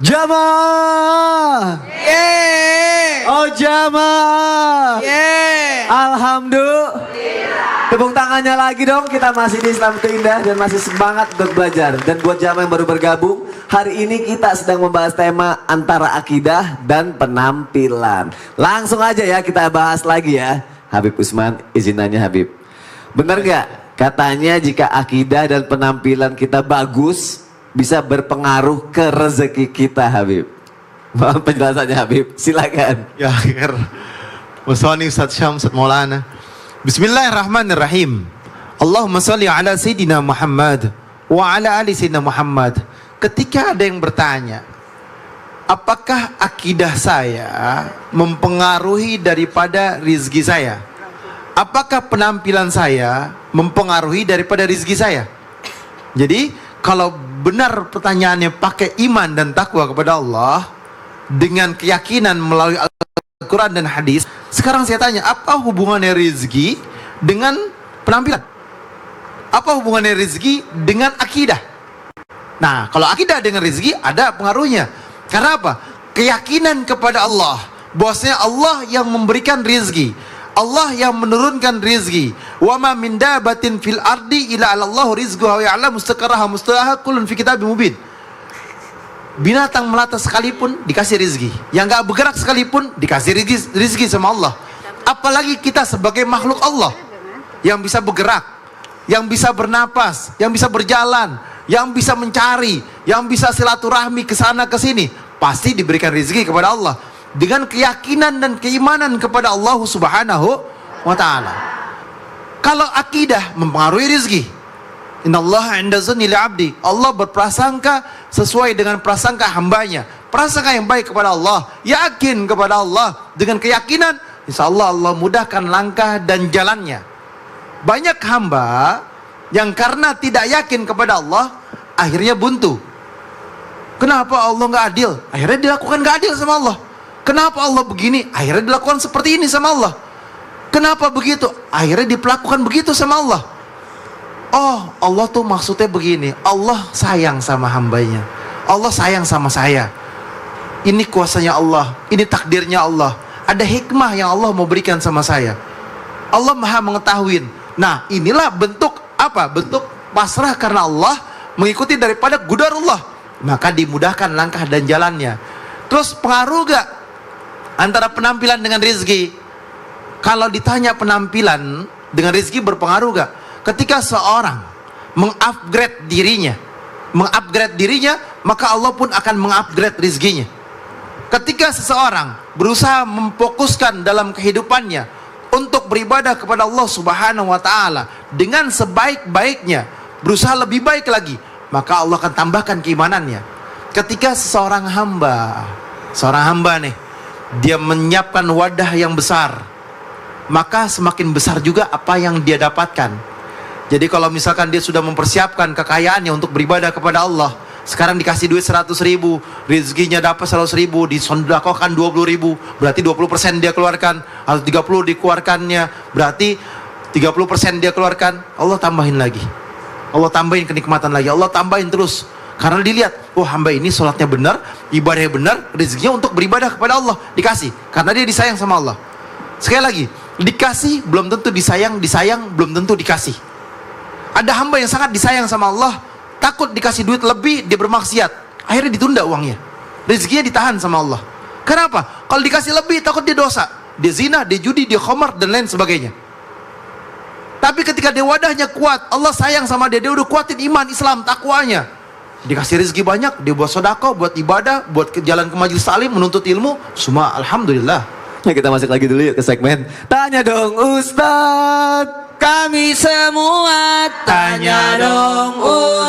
Jamaah. Yeay. Oh jamaah. Yeay. Alhamdulillah. Tepuk tangannya lagi dong. Kita masih di Islam itu Indah dan masih semangat untuk belajar. Dan buat jamaah yang baru bergabung, hari ini kita sedang membahas tema antara akidah dan penampilan. Langsung aja ya kita bahas lagi ya. Habib Usman, izin nanya Habib. Bener gak? Katanya jika akidah dan penampilan kita bagus, bisa berpengaruh ke rezeki kita Habib. Mohon penjelasannya Habib, silakan. Ya akhir Waswani Ustaz Syam, Ustaz Maulana. Bismillahirrahmanirrahim. Allahumma salli ala Sayyidina Muhammad wa ala ali Sayyidina Muhammad. Ketika ada yang bertanya, apakah akidah saya mempengaruhi daripada rizki saya? Apakah penampilan saya mempengaruhi daripada rizki saya? Jadi kalau benar pertanyaannya pakai iman dan takwa kepada Allah dengan keyakinan melalui Al-Quran dan hadis, sekarang saya tanya, apa hubungannya rizki dengan penampilan? Apa hubungannya rizki dengan akidah? Nah, kalau akidah dengan rizki ada pengaruhnya. Karena apa? Keyakinan kepada Allah, bahwasanya Allah yang memberikan rizki, Allah yang menurunkan rizki. Wa ma min dabatin fil ardi illa 'alallahu rizquha wa ya'lamu mustaqarraha mustaqarraha kullun fi kitabim mubin. Binatang melata sekalipun dikasih rizki, yang gak bergerak sekalipun dikasih rizki sama Allah. Apalagi kita sebagai makhluk Allah yang bisa bergerak, yang bisa bernapas, yang bisa berjalan, yang bisa mencari, yang bisa silaturahmi ke sana ke sini, pasti diberikan rizki kepada Allah dengan keyakinan dan keimanan kepada Allah Subhanahu wa ta'ala. Kalau akidah mempengaruhi rizki, innallaha 'inda zanni li'abdi, Allah berprasangka sesuai dengan prasangka hambanya, prasangka yang baik kepada Allah, yakin kepada Allah, dengan keyakinan insyaallah Allah mudahkan langkah dan jalannya. Banyak hamba yang karena tidak yakin kepada Allah akhirnya buntu. Kenapa Allah nggak adil? Akhirnya dilakukan nggak adil sama Allah. Kenapa Allah begini? Akhirnya dilakukan seperti ini sama Allah. Kenapa begitu? Akhirnya diperlakukan begitu sama Allah. Oh, Allah tuh maksudnya begini. Allah sayang sama hambanya. Allah sayang sama saya. Ini kuasanya Allah. Ini takdirnya Allah. Ada hikmah yang Allah mau berikan sama saya. Allah maha mengetahui. Nah, inilah bentuk apa? Bentuk pasrah karena Allah, mengikuti daripada gudarullah. Maka dimudahkan langkah dan jalannya. Terus pengaruh gak antara penampilan dengan rizki? Kalau ditanya penampilan dengan rizki berpengaruh gak? Ketika seorang mengupgrade dirinya, maka Allah pun akan mengupgrade rizkinya. Ketika seseorang berusaha memfokuskan dalam kehidupannya untuk beribadah kepada Allah Subhanahu wa ta'ala dengan sebaik-baiknya, berusaha lebih baik lagi, maka Allah akan tambahkan keimanannya. Ketika seorang hamba nih, dia menyiapkan wadah yang besar, maka semakin besar juga apa yang dia dapatkan. Jadi kalau misalkan dia sudah mempersiapkan kekayaannya untuk beribadah kepada Allah, sekarang dikasih duit 100.000, rezekinya dapat 100.000, disodaqahkan 20.000, berarti 20% dia keluarkan, atau 30 dikeluarkannya, berarti 30% dia keluarkan, Allah tambahin lagi, Allah tambahin kenikmatan lagi, Allah tambahin terus. Karena dilihat, oh hamba ini sholatnya benar, ibadahnya benar, rezekinya untuk beribadah kepada Allah, dikasih, karena dia disayang sama Allah. Sekali lagi, dikasih belum tentu disayang, disayang belum tentu dikasih. Ada hamba yang sangat disayang sama Allah, takut dikasih duit lebih, dia bermaksiat, akhirnya ditunda uangnya, rezekinya ditahan sama Allah. Kenapa? Kalau dikasih lebih takut dia dosa, dia zina, dia judi, dia khamar dan lain sebagainya. Tapi ketika dia wadahnya kuat, Allah sayang sama dia, dia udah kuatin iman, Islam, takwanya, dikasih rezeki banyak, dia buat sedekah, buat ibadah, buat jalan ke majelis taklim, menuntut ilmu, semua alhamdulillah. Nah, kita masuk lagi dulu yuk ke segmen Tanya Dong Ustadz. Kami semua tanya dong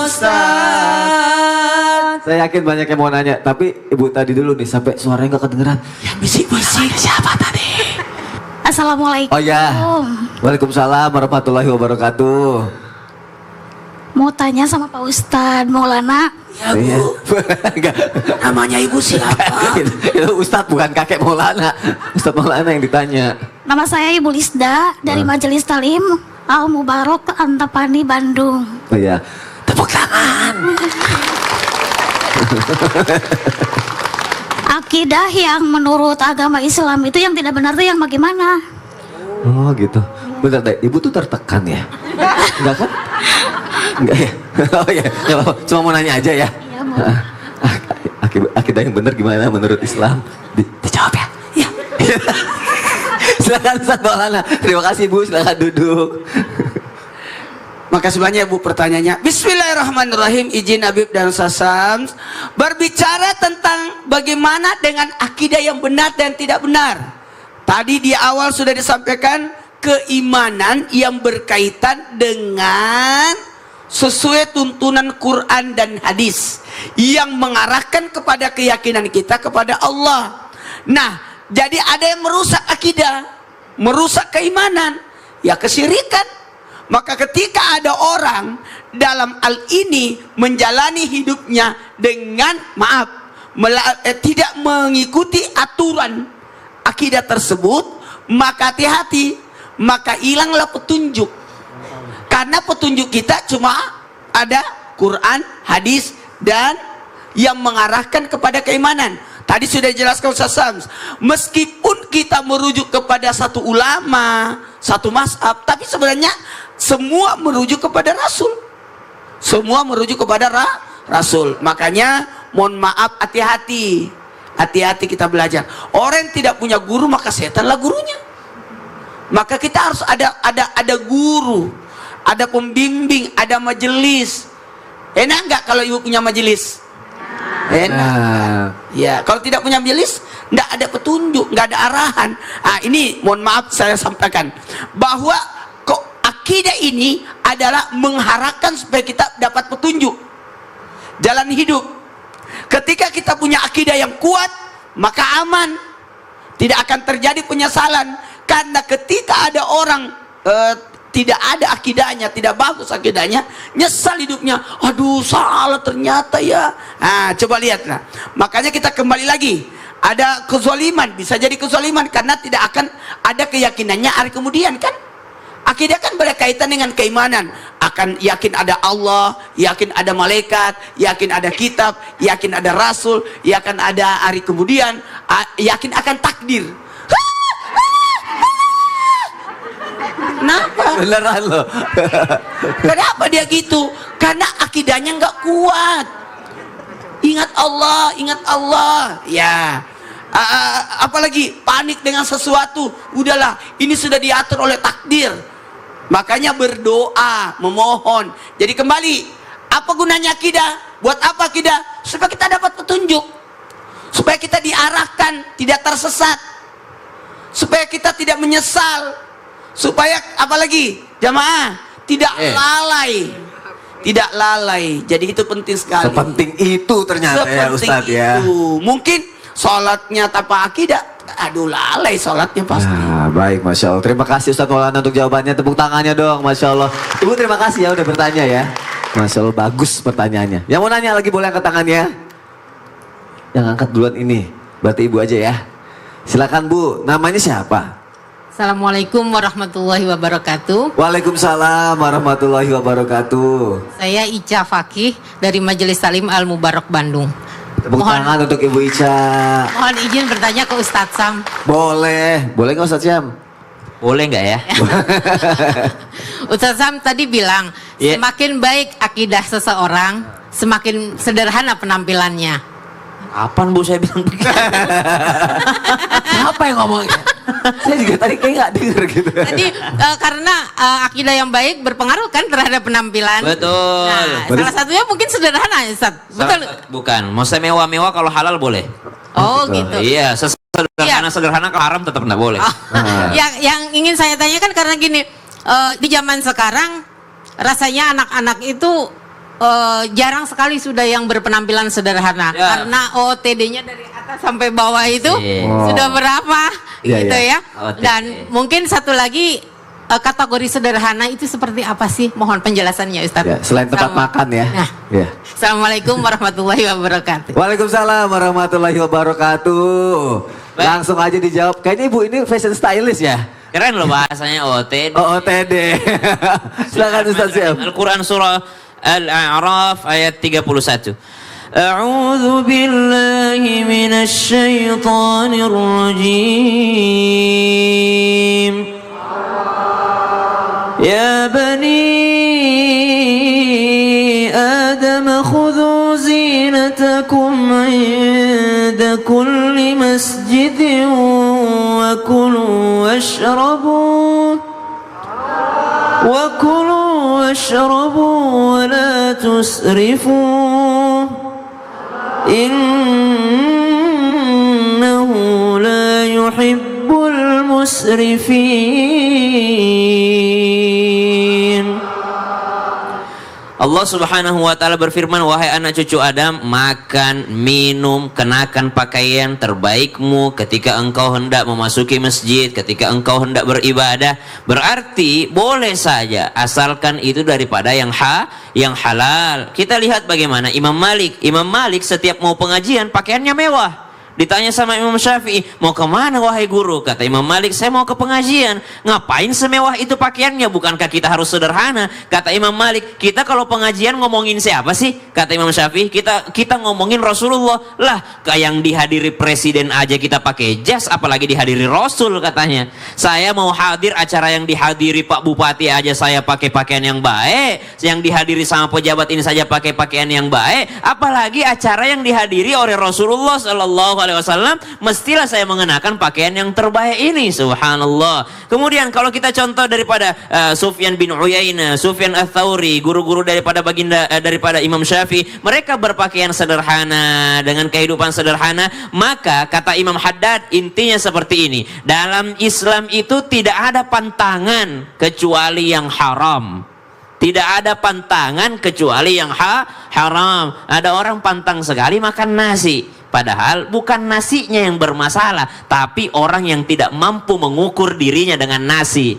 Ustadz. Saya yakin banyak yang mau nanya, tapi ibu tadi dulu nih sampai suaranya gak kedengeran. Yang bisik-bisik siapa tadi? Assalamualaikum. Oh ya, waalaikumsalam warahmatullahi wabarakatuh. Mau tanya sama Pak Ustadz Maulana. Ya Bu. Namanya ibu siapa? Itu Ustadz bukan kakek Maulana. Ustadz Maulana yang ditanya. Nama saya Ibu Lisda dari Majelis Talim Al Mubarak Antapani Bandung. Oh ya, Tepuk tangan. Akidah yang menurut agama Islam itu yang tidak benar itu yang bagaimana? Oh gitu. Bentar deh, ibu tuh tertekan ya? Enggak kan? Enggak ya? Oh ya, nggak apa-apa. Cuma mau nanya aja ya. Iya, Bu. Akidah yang benar gimana menurut Islam? Dijawab ya? Iya. Silakan Ustaz Maulana. Terima kasih Bu, silakan duduk. Makasih banyak Bu pertanyaannya. Bismillahirrahmanirrahim. Izin Habib dan Sasam berbicara tentang bagaimana dengan akidah yang benar dan tidak benar. Tadi di awal sudah disampaikan keimanan yang berkaitan dengan sesuai tuntunan Quran dan hadis yang mengarahkan kepada keyakinan kita kepada Allah. Nah, jadi ada yang merusak akidah, merusak keimanan, ya kesyirikan. Maka ketika ada orang dalam hal ini menjalani hidupnya dengan tidak mengikuti aturan akidah tersebut, maka hati-hati, maka hilanglah petunjuk. Karena petunjuk kita cuma ada Quran, hadis, dan yang mengarahkan kepada keimanan. Tadi sudah dijelaskan Ustaz Sams, meskipun kita merujuk kepada satu ulama, satu mazhab, tapi sebenarnya semua merujuk kepada Rasul. Semua merujuk kepada Rasul. Makanya mohon maaf, hati-hati. Hati-hati kita belajar. Orang yang tidak punya guru maka setanlah gurunya. Maka kita harus ada guru, ada pembimbing, ada majelis. Enak nggak kalau ibu punya majelis? Enak. Ya, kalau tidak punya majelis, nggak ada petunjuk, nggak ada arahan. Ah, ini mohon maaf saya sampaikan bahwa kok akidah ini adalah mengharapkan supaya kita dapat petunjuk jalan hidup. Ketika kita punya akidah yang kuat, maka aman, tidak akan terjadi penyesalan. Karena ketika ada orang tidak ada akidahnya, tidak bagus akidahnya, nyesal hidupnya. Aduh, salah ternyata ya. Nah, coba lihatlah. Makanya kita kembali lagi. Ada kezaliman, bisa jadi kezaliman karena tidak akan ada keyakinannya hari kemudian kan. Akidah kan berkaitan dengan keimanan. Akan yakin ada Allah, yakin ada malaikat, yakin ada kitab, yakin ada rasul, yakin ada hari kemudian, yakin akan takdir. Kenapa? Beneran loh. Kenapa dia gitu? Karena akidahnya nggak kuat. Ingat Allah, ingat Allah. Ya. Apalagi panik dengan sesuatu. Udahlah, ini sudah diatur oleh takdir. Makanya berdoa, memohon. Jadi kembali, apa gunanya akidah? Buat apa akidah? Supaya kita dapat petunjuk. Supaya kita diarahkan, tidak tersesat. Supaya kita tidak menyesal. Supaya apalagi jamaah tidak lalai, tidak lalai. Jadi itu penting sekali. Sepenting itu ternyata ya Ustadz ya. Mungkin sholatnya tanpa akidah, aduh lalai sholatnya pasti. Nah, baik, Masya Allah. Terima kasih Ustadz Maulana untuk jawabannya. Tepuk tangannya dong, Masya Allah. Ibu terima kasih ya udah bertanya ya. Masya Allah, bagus pertanyaannya. Yang mau nanya lagi boleh angkat tangannya. Yang angkat duluan ini, berarti ibu aja ya. Silakan Bu, namanya siapa? Assalamualaikum warahmatullahi wabarakatuh. Waalaikumsalam warahmatullahi wabarakatuh. Saya Ica Fakih dari Majelis Salim Al Mubarak Bandung. Tepuk tangan untuk Ibu Ica. Mohon izin bertanya ke Ustadz Sam. Boleh nggak Ustadz Syam? Boleh nggak ya? Ustadz Sam tadi bilang semakin baik akidah seseorang, semakin sederhana penampilannya. Kapan Bu saya bilang begitu? Siapa yang ngomongnya? Saya juga tadi kayak nggak denger gitu. Jadi karena akidah yang baik berpengaruh kan terhadap penampilan. Betul. Nah, salah satunya mungkin sederhana, Ustadz. Betul. Bukan, mau saya mewah-mewah kalau halal boleh. Oh gitu. Iya, sederhana kalau haram tetap nggak boleh. Yang ingin saya tanyakan karena gini, di zaman sekarang rasanya anak-anak itu jarang sekali sudah yang berpenampilan sederhana karena OOTD-nya dari atas sampai bawah itu sudah berapa gitu ya. Dan mungkin satu lagi kategori sederhana itu seperti apa sih? Mohon penjelasannya Ustaz. Ya, selain tempat makan ya. Nah. Ya. Assalamualaikum warahmatullahi wabarakatuh. Waalaikumsalam warahmatullahi wabarakatuh. Langsung aja dijawab. Kayaknya Ibu ini fashion stylist ya. Keren loh bahasanya OOTD. OOTD. Silakan Ustaz Syam. Al-Quran surah Al-A'raf ayat 31. أعوذ بالله من الشيطان الرجيم يا بني آدم خذوا زينتكم عند كل مسجد وكلوا واشربوا ولا تسرفوا إنه لا يحب المسرفين. Allah Subhanahu wa taala berfirman, wahai anak cucu Adam, makan, minum, kenakan pakaian terbaikmu ketika engkau hendak memasuki masjid, ketika engkau hendak beribadah. Berarti boleh saja asalkan itu daripada yang halal. Kita lihat bagaimana Imam Malik setiap mau pengajian pakaiannya mewah. Ditanya sama Imam Syafi'i, mau kemana wahai guru? Kata Imam Malik, saya mau ke pengajian. Ngapain semewah itu pakaiannya? Bukankah kita harus sederhana? Kata Imam Malik, kita kalau pengajian ngomongin siapa sih? Kata Imam Syafi'i, kita ngomongin Rasulullah. Lah, yang dihadiri presiden aja kita pakai jas, apalagi dihadiri Rasul katanya. Saya mau hadir acara yang dihadiri Pak Bupati aja saya pakai pakaian yang baik. Yang dihadiri sama pejabat ini saja pakai pakaian yang baik. Apalagi acara yang dihadiri oleh Rasulullah Sallallahu Alaihi Wasallam, mestilah saya mengenakan pakaian yang terbaik ini. Subhanallah. Kemudian kalau kita contoh daripada Sufyan bin Uyainah, Sufyan Ats-Tsauri, guru-guru daripada daripada Imam Syafi'i, mereka berpakaian sederhana dengan kehidupan sederhana. Maka kata Imam Haddad, intinya seperti ini, dalam Islam itu tidak ada pantangan kecuali yang haram. Tidak ada pantangan kecuali yang haram. Ada orang pantang sekali makan nasi. Padahal bukan nasinya yang bermasalah, tapi orang yang tidak mampu mengukur dirinya dengan nasi.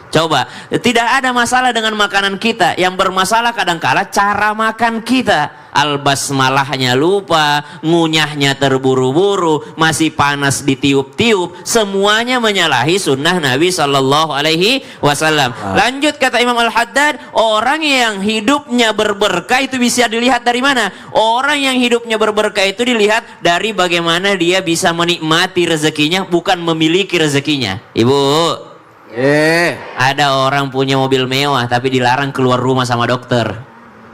Coba, tidak ada masalah dengan makanan kita. Yang bermasalah kadangkala cara makan kita. Al-basmalahnya lupa, ngunyahnya terburu-buru, masih panas ditiup-tiup. Semuanya menyalahi sunnah Nabi Sallallahu Alaihi Wasallam. Lanjut kata Imam Al-Haddad, orang yang hidupnya berberkah itu bisa dilihat dari mana? Orang yang hidupnya berberkah itu dilihat dari bagaimana dia bisa menikmati rezekinya, bukan memiliki rezekinya. Ibu, ada orang punya mobil mewah tapi dilarang keluar rumah sama dokter.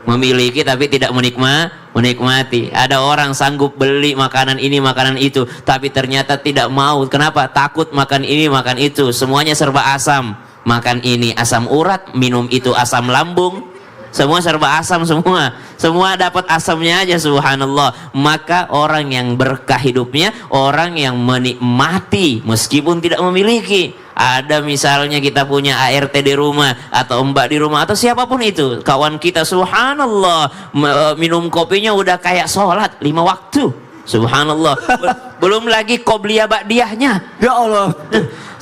Memiliki tapi tidak menikmati. Ada orang sanggup beli makanan ini makanan itu tapi ternyata tidak mau. Kenapa? Takut makan ini makan itu. Semuanya serba asam. Makan ini asam urat, minum itu asam lambung. Semua serba asam semua. Semua dapat asamnya aja, subhanallah. Maka orang yang berkah hidupnya, orang yang menikmati meskipun tidak memiliki. Ada misalnya kita punya ART di rumah, atau mbak di rumah, atau siapapun itu, kawan kita, subhanallah, minum kopinya udah kayak sholat 5 waktu. Subhanallah. Belum lagi qobliyah ba'diyahnya. Ya Allah.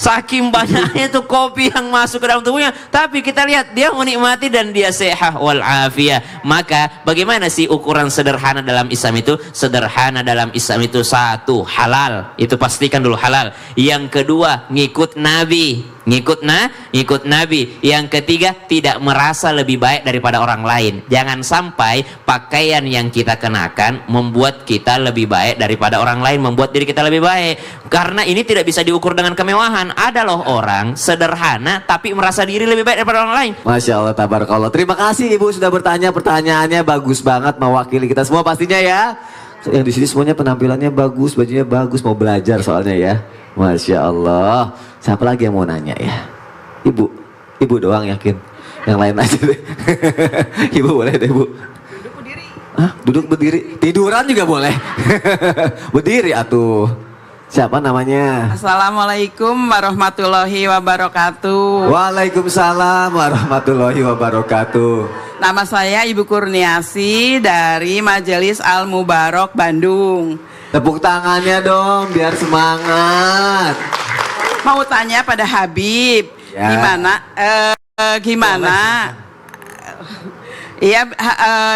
Saking banyaknya itu kopi yang masuk ke dalam tubuhnya, tapi kita lihat dia menikmati dan dia sehat wal-afiyah. Maka bagaimana sih ukuran sederhana dalam Islam itu? Sederhana dalam Islam itu, satu, halal. Itu pastikan dulu halal. Yang kedua, ngikut Nabi. Ngikut Nabi. Yang ketiga, tidak merasa lebih baik daripada orang lain. Jangan sampai pakaian yang kita kenakan membuat kita lebih baik daripada orang lain, membuat diri kita lebih baik. Karena ini tidak bisa diukur dengan kemewahan. Ada loh orang sederhana tapi merasa diri lebih baik daripada orang lain. Masya Allah, tabarakallah. Terima kasih Ibu sudah bertanya, pertanyaannya bagus banget, mewakili kita semua pastinya ya. Yang di sini semuanya penampilannya bagus, bajunya bagus, mau belajar soalnya ya. Masya Allah. Siapa lagi yang mau nanya ya? Ibu doang yakin? Yang lain aja deh. Ibu boleh deh Bu. Duduk berdiri. Hah? Duduk berdiri? Tiduran juga boleh. Berdiri atuh. Siapa namanya? Assalamualaikum warahmatullahi wabarakatuh. Waalaikumsalam warahmatullahi wabarakatuh. Nama saya Ibu Kurniasi dari Majelis Al Mubarok Bandung. Tepuk tangannya dong biar semangat. Mau tanya pada Habib, Ya. gimana? Iya,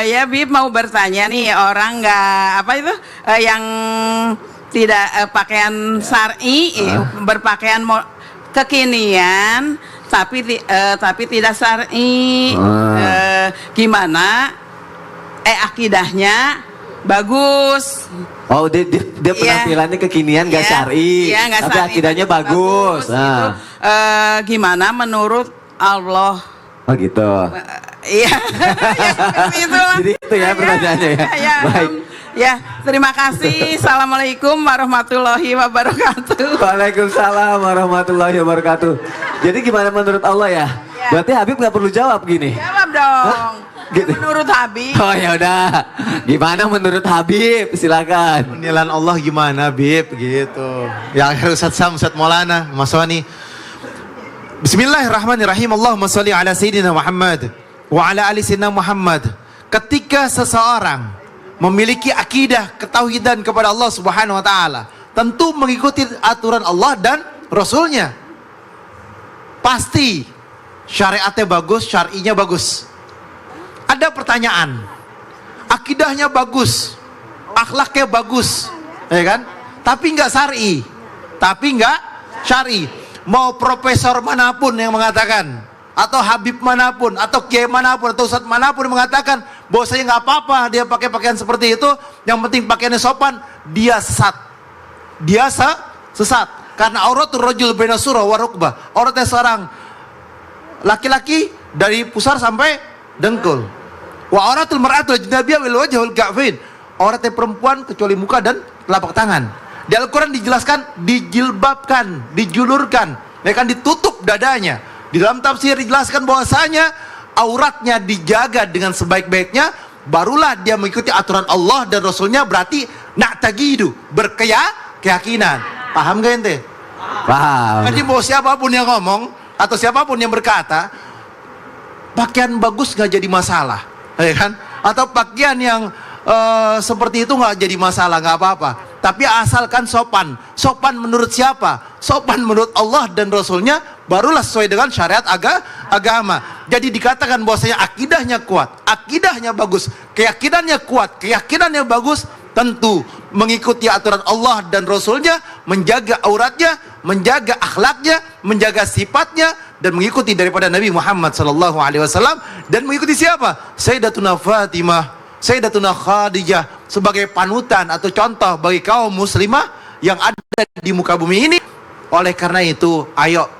ya Bib mau bertanya nih, orang yang tidak pakaian syar'i, berpakaian kekinian tapi tidak syar'i. Gimana akidahnya bagus. Oh, dia penampilannya kekinian gak Iya. syar'i, Iya, nggak tapi syar'i, akidahnya bagus. gitu. Nah. Gimana menurut Allah? Oh gitu. Iya. Ya, seperti itulah. Jadi itu ya pertanyaannya ya. Ya, Baik. ya, terima kasih. Assalamualaikum warahmatullahi wabarakatuh. Waalaikumsalam warahmatullahi wabarakatuh. Jadi gimana menurut Allah ya? Berarti Habib nggak perlu jawab gini. Jawab dong. Hah? Gitu. Menurut Habib. Oh ya udah. Gimana menurut Habib? Silakan. Penilaian Allah gimana, Bib? Gitu. Ya, Ustaz Sam, Ustaz Maulana, Mas Wani. Bismillahirrahmanirrahim. Allahumma sholli ala Sayyidina Muhammad wa ala ali Sayyidina Muhammad. Ketika seseorang memiliki akidah ketauhidan kepada Allah Subhanahu wa taala, tentu mengikuti aturan Allah dan Rasulnya. Pasti syariatnya bagus, syar'inya bagus. Ada pertanyaan. Akidahnya bagus, akhlaknya bagus, ya kan? Tapi nggak syar'i, tapi nggak syar'i. Mau profesor manapun yang mengatakan, atau Habib manapun, atau kiai manapun, atau ustadz manapun yang mengatakan bahwasanya nggak apa-apa dia pakai pakaian seperti itu, yang penting pakaiannya sopan, dia sesat. Dia sesat. Karena auratul rajul baina surah wa rukbah. Auratnya seorang laki-laki dari pusar sampai dengkul. Wa auratul mar'atu ajnabiyyah wal wajhul ka'fain. Auratnya perempuan kecuali muka dan telapak tangan. Di Al-Quran dijelaskan, dijilbabkan, dijulurkan, ya kan, ditutup dadanya. Di dalam tafsir dijelaskan bahwasanya auratnya dijaga dengan sebaik-baiknya, barulah dia mengikuti aturan Allah dan Rasulnya, berarti na'taqidu, berkeyakinan. Paham gak ente? Paham. Jadi mau siapapun yang ngomong atau siapapun yang berkata pakaian bagus nggak jadi masalah, ya kan? Atau pakaian yang seperti itu nggak jadi masalah, nggak apa-apa. Tapi asalkan sopan. Sopan menurut siapa? Sopan menurut Allah dan Rasulnya, barulah sesuai dengan syariat agama. Jadi dikatakan bahwasanya akidahnya kuat, akidahnya bagus, keyakinannya kuat, keyakinannya bagus, tentu mengikuti aturan Allah dan Rasulnya, menjaga auratnya, menjaga akhlaknya, menjaga sifatnya, dan mengikuti daripada Nabi Muhammad SAW. Dan mengikuti siapa? Sayyidatuna Fatimah, Sayyidatuna Khadijah sebagai panutan atau contoh bagi kaum muslimah yang ada di muka bumi ini. Oleh karena itu, ayo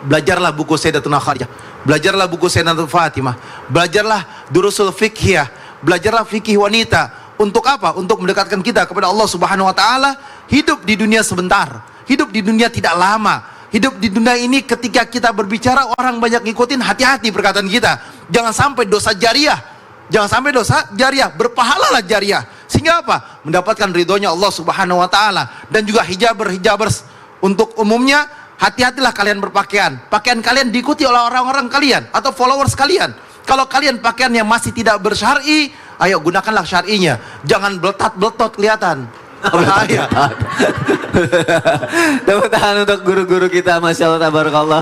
belajarlah buku Sayyidatuna Khadijah, belajarlah buku Sayyidatuna Fatimah, belajarlah durusul fiqhiyah, belajarlah fikih wanita. Untuk apa? Untuk mendekatkan kita kepada Allah Subhanahu wa taala. Hidup di dunia sebentar, hidup di dunia tidak lama. Hidup di dunia ini ketika kita berbicara orang banyak ngikutin, hati-hati perkataan kita. Jangan sampai dosa jariah. Jangan sampai dosa jariah, berpahalalah jariah. Sehingga apa? Mendapatkan ridhonya Allah Subhanahu wa taala. Dan juga hijabers untuk umumnya, hati-hatilah kalian berpakaian. Pakaian kalian diikuti oleh orang-orang kalian atau followers kalian. Kalau kalian pakaian yang masih tidak bersyar'i, ayo gunakanlah syar'inya. Jangan beletat-beletot kelihatan. Bahaya. Tepuk tangan untuk guru-guru kita, Masya Allah, tabarakallah.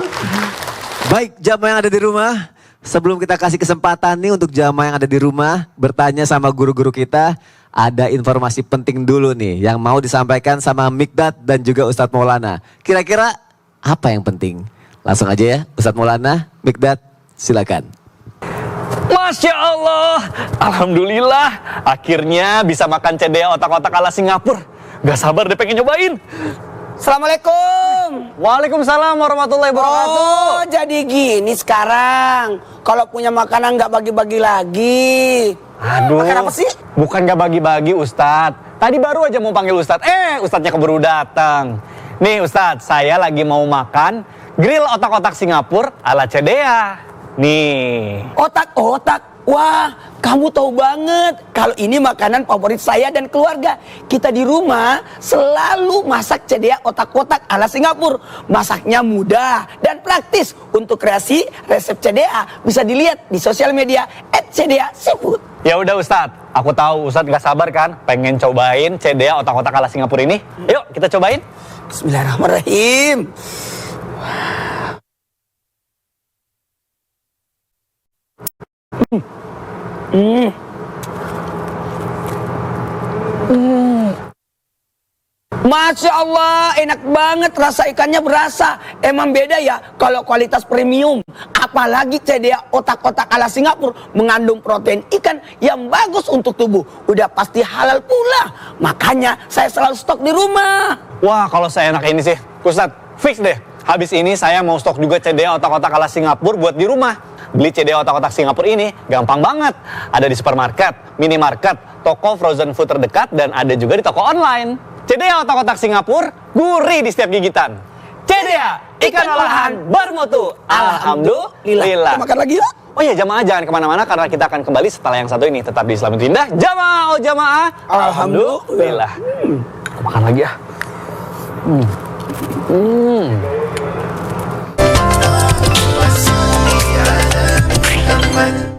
Baik, jamaah yang ada di rumah, sebelum kita kasih kesempatan nih untuk jamaah yang ada di rumah bertanya sama guru-guru kita, ada informasi penting dulu nih yang mau disampaikan sama Mikdad dan juga Ustadz Maulana. Kira-kira apa yang penting? Langsung aja ya, Ustadz Maulana, Mikdad, silakan. Masya Allah, Alhamdulillah, akhirnya bisa makan cedea otak-otak ala Singapura. Gak sabar deh pengen nyobain. Assalamualaikum. Waalaikumsalam warahmatullahi wabarakatuh. Oh, jadi gini sekarang. Kalau punya makanan nggak bagi-bagi lagi. Aduh, Makan apa sih? Bukan gak bagi-bagi Ustadz. Tadi baru aja mau panggil Ustadz, Ustadznya keburu datang. Nih Ustadz, saya lagi mau makan grill otak-otak Singapura ala cedea. Nih. Otak-otak. Wah, kamu tahu banget. Kalau ini makanan favorit saya dan keluarga. Kita di rumah selalu masak cedea otak-otak ala Singapura. Masaknya mudah dan praktis. Untuk kreasi resep cedea bisa dilihat di sosial media @cedea-seafood. Ya udah Ustadz, aku tahu Ustadz gak sabar kan pengen cobain cedea otak-otak ala Singapura ini. Yuk kita cobain. Bismillahirrahmanirrahim. Masya Allah, enak banget, rasa ikannya berasa. Emang beda ya kalau kualitas premium. Apalagi CDA otak-otak ala Singapura mengandung protein ikan yang bagus untuk tubuh. Udah pasti halal pula. Makanya saya selalu stok di rumah. Wah, kalau saya enak ini sih, Ustadz, fix deh. Habis ini saya mau stok juga CDA otak-otak ala Singapura buat di rumah. Beli CDA otak-otak Singapura ini gampang banget. Ada di supermarket, minimarket, toko frozen food terdekat, dan ada juga di toko online. CDA otak-otak Singapura, gurih di setiap gigitan. CDA, ikan olahan bermutu. Alhamdulillah. Kita makan lagi yuk. Oh iya, jamaah jangan kemana-mana karena kita akan kembali setelah yang satu ini. Tetap di Islam itu Indah. Jamaah, oh jamaah. Alhamdulillah. Aku makan lagi ya. Muhammad